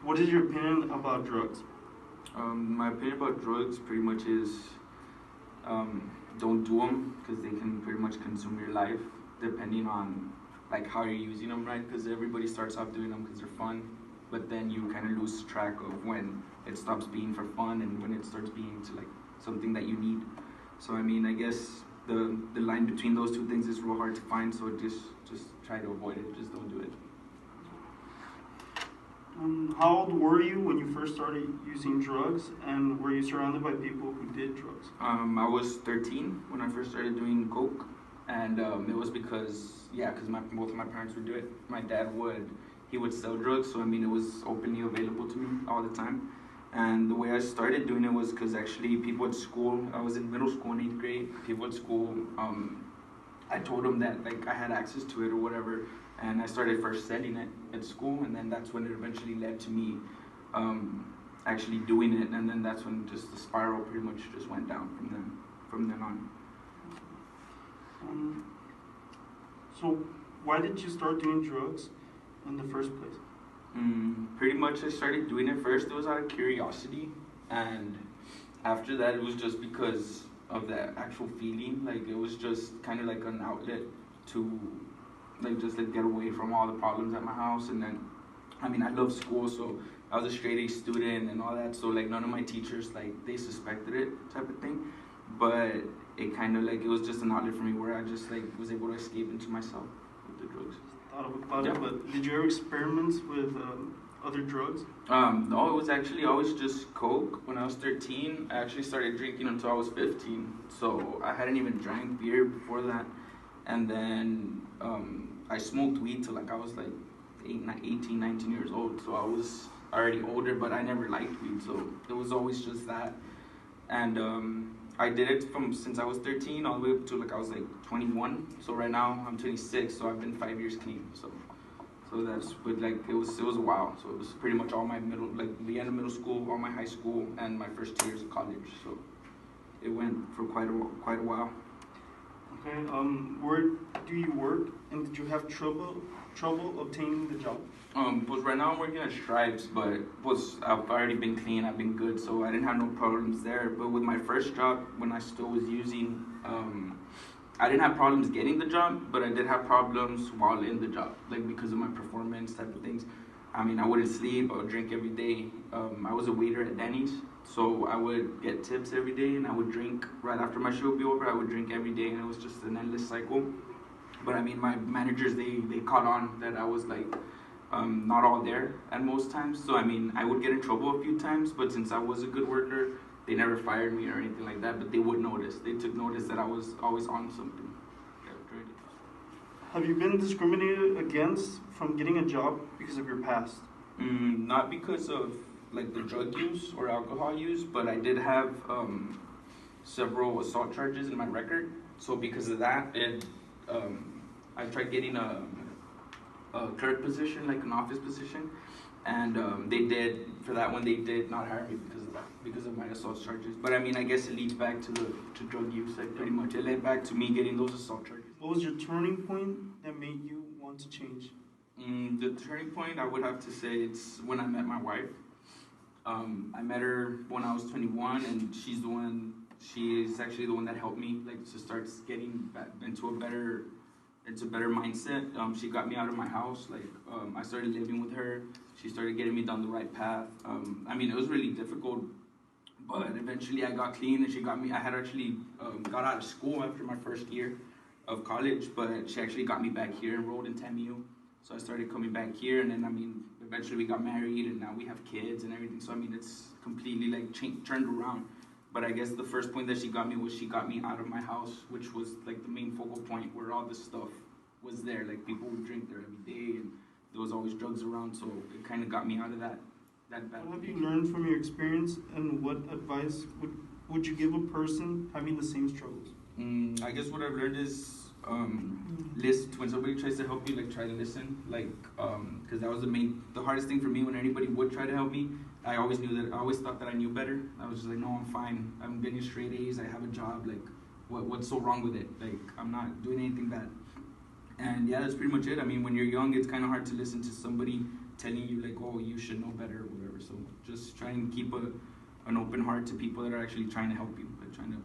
What is your opinion about drugs? My opinion about drugs pretty much is don't do them because they can pretty much consume your life depending on like how you're using them, right? Because everybody starts off doing them because they're fun, but then you kind of lose track of when it stops being for fun and when it starts being to like something that you need. So I mean, I guess the line between those two things is real hard to find. So just try to avoid it. Just don't do it. How old were you when you first started using drugs, and were you surrounded by people who did drugs? I was 13 when I first started doing coke, and it was because both of my parents would do it. My dad would sell drugs, so I mean it was openly available to me all the time. And the way I started doing it was because actually people at school, I was in middle school in 8th grade, people at school, I told them that like I had access to it or whatever, and I started first selling it at school, and then that's when it eventually led to me actually doing it, and then that's when just the spiral pretty much just went down from then on. So why did you start doing drugs in the first place? Pretty much I started doing it first, it was out of curiosity, and after that it was just because of that actual feeling, like it was just kind of like an outlet to like just like get away from all the problems at my house. And then I mean I love school, so I was a straight A student and all that, so like none of my teachers like they suspected it type of thing, but it kind of like it was just an outlet for me where I just like was able to escape into myself with the drugs. Thought about it, but did you ever experiment with other drugs? No, it was actually always just coke. When I was 13, I actually started drinking until I was 15, so I hadn't even drank beer before that. And then I smoked weed till like I was like 18, 19 years old, so I was already older, but I never liked weed, so it was always just that. And I did it from since I was 13 all the way up to like I was like 21. So right now I'm 26, so I've been 5 years clean. So that's, but like it was a while. So it was pretty much all my the end of middle school, all my high school, and my first 2 years of college. So it went for quite a while. Okay. Where do you work, and did you have trouble obtaining the job? Well, right now I'm working at Stripes, but I've already been clean, I've been good, so I didn't have no problems there. But with my first job, when I still was using, I didn't have problems getting the job, but I did have problems while in the job, like because of my performance type of things. I mean, I wouldn't sleep, I would drink every day. I was a waiter at Denny's, so I would get tips every day, and I would drink right after my shift would be over. I would drink every day, and it was just an endless cycle. But I mean, my managers, they caught on that I was like, not all there at most times. So I mean, I would get in trouble a few times, but since I was a good worker, they never fired me or anything like that, but they would notice. They took notice that I was always on something. Have you been discriminated against from getting a job because of your past? Not because of like the drug use or alcohol use, but I did have several assault charges in my record. So because of that, I tried getting a clerk position, like an office position, and they did not hire me because of my assault charges. But I mean, I guess it leads back to drug use. Like pretty much, it led back to me getting those assault charges. What was your turning point that made you want to change? The turning point, I would have to say, it's when I met my wife. I met her when I was 21, and she is actually the one that helped me like to start getting back into a better mindset. She got me out of my house. Like I started living with her. She started getting me down the right path. I mean, it was really difficult, but eventually I got clean, and she got me. I had actually got out of school after my first year of college, but she actually got me back here, enrolled in TAMU. So I started coming back here, and then I mean, eventually we got married, and now we have kids and everything. So I mean, it's completely like turned around. But I guess the first point that she got me was she got me out of my house, which was like the main focal point where all this stuff was there. Like people would drink there every day, and there was always drugs around. So it kind of got me out of that bad. What have you learned from your experience, and what advice would you give a person having the same struggles? I guess what I've learned is listen. When somebody tries to help you, like try to listen. Like because that was the hardest thing for me. When anybody would try to help me, I always thought that I knew better. I was just like, no, I'm fine. I'm getting straight A's. I have a job. Like, what's so wrong with it? Like, I'm not doing anything bad. And yeah, that's pretty much it. I mean, when you're young, it's kind of hard to listen to somebody telling you like, oh, you should know better or whatever. So just try and keep an open heart to people that are actually trying to help you, like trying to